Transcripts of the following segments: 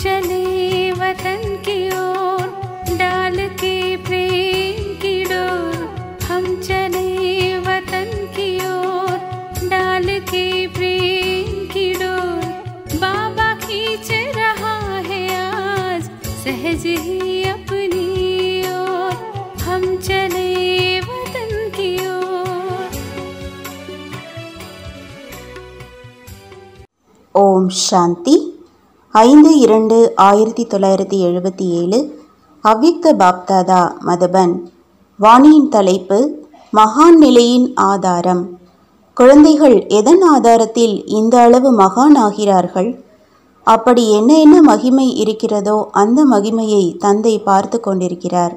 चले वतन की ओर डाल के प्रेम की डोर, हम चले वतन की ओर डाल के प्रेम की डोर, बाबा खींच रहा है आज सहज ही अपनी ओर, हम चले वतन की ओर। ओम शांति 5/2/1977 அவ்யக்த பாப்தாதா மதுபன். வாணியின் தலைப்பு மகான் நிலையின் ஆதாரம். குழந்தைகள் எதன் ஆதாரத்தில் இந்த அளவு மகான் ஆகிறார்கள்? அப்படி என்ன என்ன மகிமை இருக்கிறதோ அந்த மகிமையை தந்தை பார்த்து கொண்டிருக்கிறார்.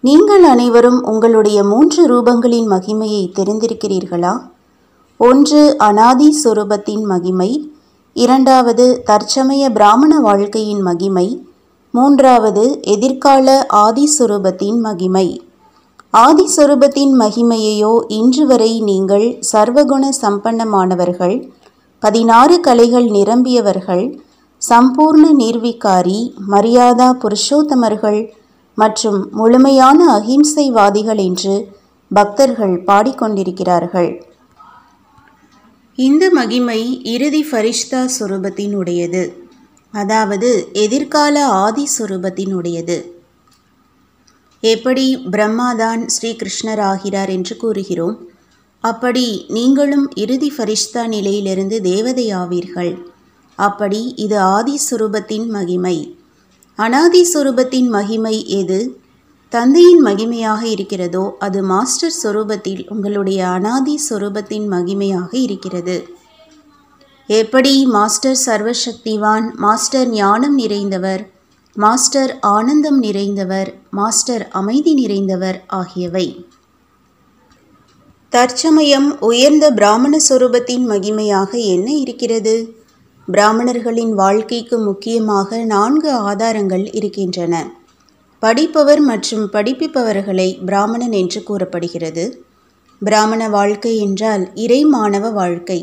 நீங்கள் அனைவரும் உங்களுடைய 3 ரூபங்களின் மகிமையை தெரிந்திருக்கிறீர்களா? ஒன்று அனாதி சொரூபத்தின் மகிமை, இரண்டாவது தற்சமய பிராமண வாழ்க்கையின் மகிமை, மூன்றாவது எதிர்கால ஆதிஸ்வரூபத்தின் மகிமை. ஆதிஸ்வரூபத்தின் மகிமையையோ இன்று வரை நீங்கள் சர்வகுண சம்பன்னமானவர்கள், 16 கலைகள் நிரம்பியவர்கள், சம்பூர்ண நிர்விகாரி, மரியாதா புருஷோத்தமர்கள் மற்றும் முழுமையான அகிம்சைவாதிகள் என்று பக்தர்கள் பாடிக்கொண்டிருக்கிறார்கள். இந்த மகிமை இறுதி ஃபரிஷ்தா சொரூபத்தினுடையது, அதாவது எதிர்கால ஆதி சொரூபத்தினுடையது. எப்படி பிரம்மாதான் ஸ்ரீ கிருஷ்ணர் ஆகிறார் என்று கூறுகிறோம், அப்படி நீங்களும் இறுதி ஃபரிஷ்தா நிலையிலிருந்து தேவதை ஆவீர்கள். அப்படி இது ஆதி சொரூபத்தின் மகிமை. அனாதி சொரூபத்தின் மகிமை எது தந்தையின் மகிமையாக இருக்கிறதோ அது மாஸ்டர் சொரூபத்தில் உங்களுடைய அனாதி சொரூபத்தின் மகிமையாக இருக்கிறது. எப்படி மாஸ்டர் சர்வசக்திவான், மாஸ்டர் ஞானம் நிறைந்தவர், மாஸ்டர் ஆனந்தம் நிறைந்தவர், மாஸ்டர் அமைதி நிறைந்தவர் ஆகியவை. தற்சமயம் உயர்ந்த பிராமண சொரூபத்தின் மகிமையாக என்ன இருக்கிறது? பிராமணர்களின் வாழ்க்கைக்கு முக்கியமாக 4 ஆதாரங்கள் இருக்கின்றன. படிப்பவர் மற்றும் படிப்பிப்பவர்களை பிராமணன் என்று கூறப்படுகிறது. பிராமண வாழ்க்கை என்றால் இறை மாணவ வாழ்க்கை.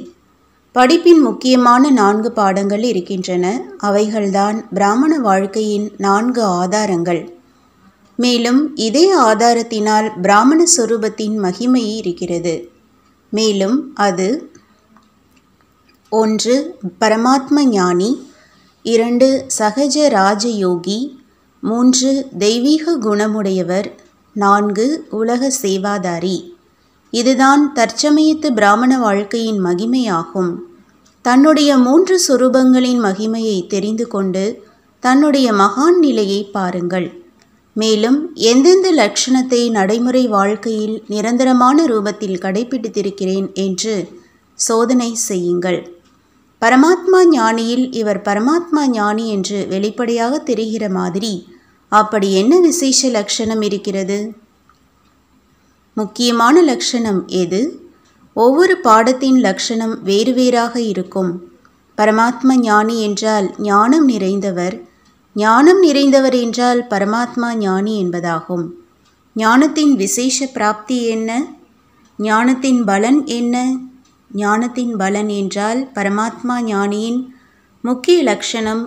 படிப்பின் முக்கியமான 4 பாடங்கள் இருக்கின்றன. அவைகள்தான் பிராமண வாழ்க்கையின் 4 ஆதாரங்கள். மேலும் இதே ஆதாரத்தினால் பிராமண சொரூபத்தின் மகிமை இருக்கிறது. மேலும் அது 1 பரமாத்ம ஞானி, 2 சகஜ ராஜயோகி, 3 தெய்வீக குணமுடையவர், 4 உலக சேவாதாரி. இதுதான் தற்சமயத்து பிராமண வாழ்க்கையின் மகிமையாகும். தன்னுடைய 3 சொரூபங்களின் மகிமையை தெரிந்து கொண்டு தன்னுடைய மகான் நிலையை பாருங்கள். மேலும் எந்தெந்த லட்சணத்தை நடைமுறை வாழ்க்கையில் நிரந்தரமான ரூபத்தில் கடைபிடித்திருக்கிறேன் என்று சோதனை செய்யுங்கள். பரமாத்மா ஞானியில் இவர் பரமாத்மா ஞானி என்று வெளிப்படையாக தெரிகிற மாதிரி அப்படி என்ன விசேஷ லட்சணம் இருக்கிறது? முக்கியமான லட்சணம் எது? ஒவ்வொரு பாடத்தின் லட்சணம் வேறு வேறாக இருக்கும். பரமாத்மா ஞானி என்றால் ஞானம் நிறைந்தவர், ஞானம் நிறைந்தவர் என்றால் பரமாத்மா ஞானி என்பதாகும். ஞானத்தின் விசேஷ பிராப்தி என்ன? ஞானத்தின் பலன் என்ன? ஞானத்தின் பலன் என்றால் பரமாத்மா ஞானியின் முக்கிய லட்சணம்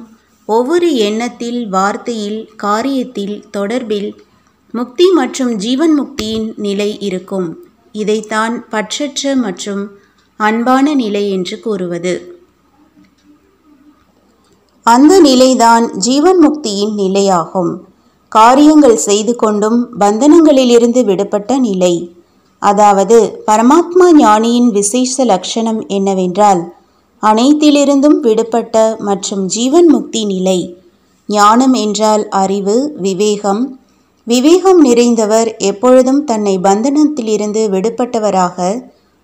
ஒவ்வொரு எண்ணத்தில், வார்த்தையில், காரியத்தில், தொடர்பில் முக்தி மற்றும் ஜீவன் முக்தியின் நிலை இருக்கும். இதைத்தான் பற்றற்ற மற்றும் அன்பான நிலை என்று கூறுவது. அந்த நிலைதான் ஜீவன் முக்தியின் நிலையாகும். காரியங்கள் செய்து கொண்டும் பந்தனங்களிலிருந்து விடுபட்ட நிலை. அதாவது பரமாத்மா ஞானியின் விசேஷ லட்சணம் என்னவென்றால் அனைத்திலிருந்தும் விடுபட்ட மற்றும் ஜீவன் முக்தி நிலை. ஞானம் என்றால் அறிவு, விவேகம். விவேகம் நிறைந்தவர் எப்பொழுதும் தன்னை பந்தனத்திலிருந்து விடுபட்டவராக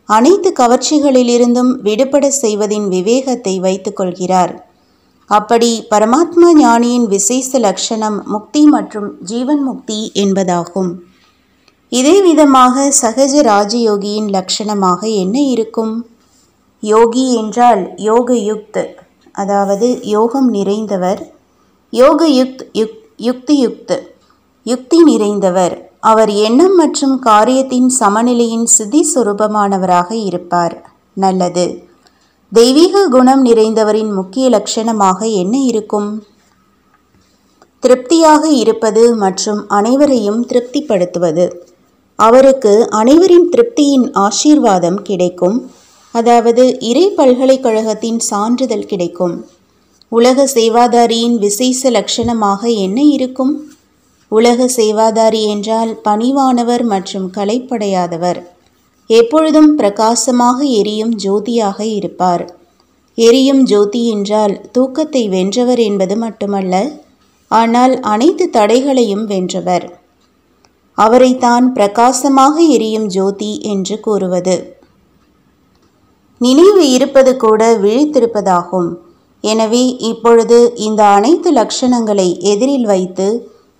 அனைத்து கவர்ச்சிகளிலிருந்தும் விடுபட செய்வதின் விவேகத்தை வைத்துக் கொள்கிறார். அப்படி பரமாத்மா ஞானியின் விசேஷ லட்சணம் முக்தி மற்றும் ஜீவன் முக்தி என்பதாகும். இதே விதமாக சகஜ ராஜயோகியின் லட்சணமாக என்ன இருக்கும்? யோகி என்றால் யோகயுக்த், அதாவது யோகம் நிறைந்தவர். யோகயுக்த் யுக்தியுக்த், யுக்தி நிறைந்தவர். அவர் எண்ணம் மற்றும் காரியத்தின் சமநிலையின் சித்தி சுரூபமானவராக இருப்பார். நல்லது. தெய்வீக குணம் நிறைந்தவரின் முக்கிய லட்சணமாக என்ன இருக்கும்? திருப்தியாக இருப்பது மற்றும் அனைவரையும் திருப்திப்படுத்துவது. அவருக்கு அனைவரின் திருப்தியின் ஆசீர்வாதம் கிடைக்கும், அதாவது இறை பல்கலைக்கழகத்தின் சான்றிதழ் கிடைக்கும். உலக சேவாதாரியின் விசேஷ லட்சணமாக என்ன இருக்கும்? உலக சேவாதாரி என்றால் பணிவானவர் மற்றும் களைப்படையாதவர். எப்பொழுதும் பிரகாசமாக எரியும் ஜோதியாக இருப்பார். எரியும் ஜோதி என்றால் தூக்கத்தை வென்றவர் என்பது மட்டுமல்ல, ஆனால் அனைத்து தடைகளையும் வென்றவர். அவரைத்தான் பிரகாசமாக எரியும் ஜோதி என்று கூறுவது. நினைவு இருப்பது கூட விழித்திருப்பதாகும். எனவே இப்பொழுது இந்த அனைத்து லட்சணங்களை எதிரில் வைத்து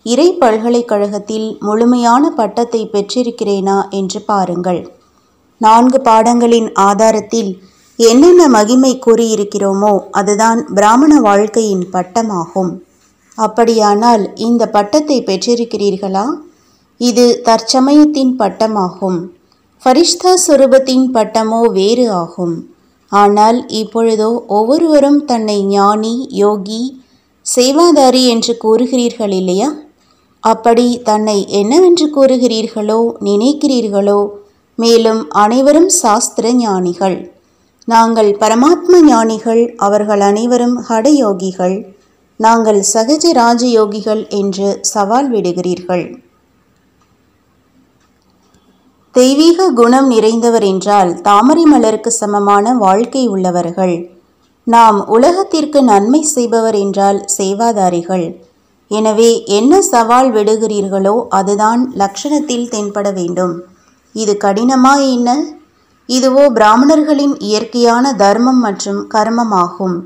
இறை பல்கலைக்கழகத்தில் முழுமையான பட்டத்தை பெற்றிருக்கிறேனா என்று பாருங்கள். 4 பாடங்களின் ஆதாரத்தில் என்னென்ன மகிமை கூறியிருக்கிறோமோ அதுதான் பிராமண வாழ்க்கையின் பட்டமாகும். அப்படியானால் இந்த பட்டத்தை பெற்றிருக்கிறீர்களா? இது தற்சமயத்தின் பட்டமாகும். ஃபரிஷ்தா சுரூபத்தின் பட்டமோ வேறு ஆகும். ஆனால் இப்பொழுதோ ஒவ்வொருவரும் தன்னை ஞானி, யோகி, சேவாதாரி என்று கூறுகிறீர்கள் இல்லையா? அப்படி தன்னை என்னவென்று கூறுகிறீர்களோ, நினைக்கிறீர்களோ, மேலும் அனைவரும் சாஸ்திர ஞானிகள். நாங்கள் பரமாத்ம ஞானிகள், அவர்கள் அனைவரும் ஹடயோகிகள், நாங்கள் சகஜ ராஜயோகிகள் என்று சவால் விடுகிறீர்கள். தெய்வீக குணம் நிறைந்தவர் என்றால் தாமரை மலருக்கு சமமான வாழ்க்கை உள்ளவர்கள். நாம் உலகத்திற்கு நன்மை செய்பவர் என்றால் சேவாதாரிகள். எனவே என்ன சவால் விடுகிறீர்களோ அதுதான் லட்சணத்தில் தென்பட வேண்டும். இது கடினமா என்ன? இதுவோ பிராமணர்களின் இயற்கையான தர்மம் மற்றும் கர்மமாகும்.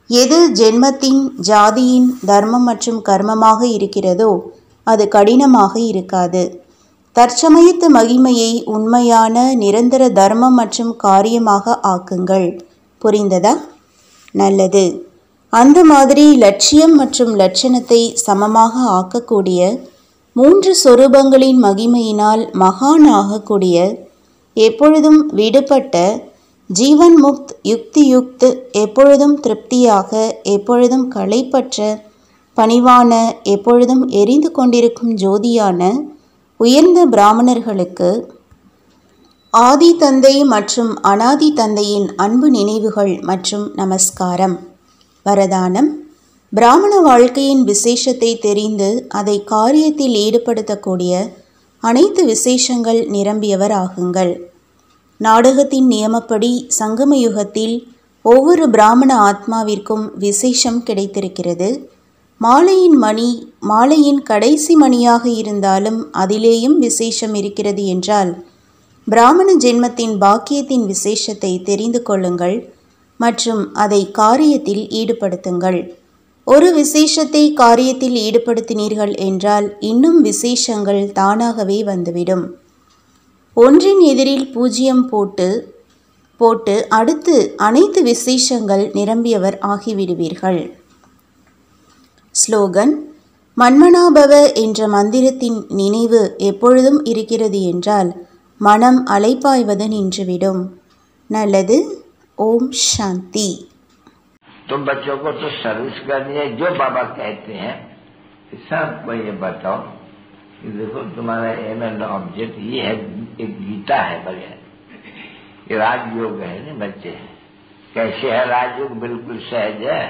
எது ஜென்மத்தின் ஜாதியின் தர்மம் மற்றும் கர்மமாக இருக்கிறதோ அது கடினமாக இருக்காது. தற்சமயத்து மகிமையை உண்மையான நிரந்தர தர்மம் மற்றும் காரியமாக ஆக்குங்கள். புரிந்ததா? நல்லது. அந்த மாதிரி லட்சியம் மற்றும் லட்சணத்தை சமமாக ஆக்கக்கூடிய 3 சொரூபங்களின் மகிமையினால் மகான் ஆகக்கூடிய, எப்பொழுதும் விடுபட்ட, ஜீவன் முக்த், யுக்தியுக்த், எப்பொழுதும் திருப்தியாக, எப்பொழுதும் களைப்பற்ற, பணிவான, எப்பொழுதும் எரிந்து கொண்டிருக்கும் ஜோதியான உயர்ந்த பிராமணர்களுக்கு ஆதி தந்தை மற்றும் அனாதி தந்தையின் அன்பு நினைவுகள் மற்றும் நமஸ்காரம். வரதானம்: பிராமண வாழ்க்கையின் விசேஷத்தை தெரிந்து அதை காரியத்தில் ஈடுபடுத்தக்கூடிய அனைத்து விசேஷங்கள் நிரம்பியவர் ஆகுங்கள். நாடகத்தின் நியமப்படி சங்கம யுகத்தில் ஒவ்வொரு பிராமண ஆத்மாவிற்கும் விசேஷம் கிடைத்திருக்கிறது. மாலையின் மணி மாலையின் கடைசி மணியாக இருந்தாலும் அதிலேயும் விசேஷம் இருக்கிறது என்றால் பிராமண ஜென்மத்தின் பாக்கியத்தின் விசேஷத்தை தெரிந்து கொள்ளுங்கள் மற்றும் அதை காரியத்தில் ஈடுபடுத்துங்கள். ஒரு விசேஷத்தை காரியத்தில் ஈடுபடுத்தினீர்கள் என்றால் இன்னும் விசேஷங்கள் தானாகவே வந்துவிடும். ஒன்றின் எதிரில் 0 போட்டு அடுத்து அனைத்து விசேஷங்கள் நிரம்பியவர் ஆகிவிடுவீர்கள். ஸ்லோகன்: மன்மனாபவ என்ற மந்திரத்தின் நினைவு எப்பொழுதும் இருக்கிறது என்றால் மனம் அலைப்பாய்வது நின்றுவிடும். நல்லது. ஓம் சாந்தி. तुम बच्चों को तो सर्विस करनी है, जो बाबा कहते हैं सबको ये बताओ कि देखो तुम्हारा एम एंड ऑब्जेक्ट ये है, एक गीता है बढ़िया, ये राजयोग है ना बच्चे। कैसे है राजयोग? बिल्कुल सहज है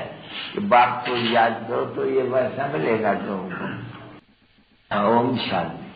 कि बाप को याद करो तो ये वैसा मिलेगा तुमको। ओम शांति।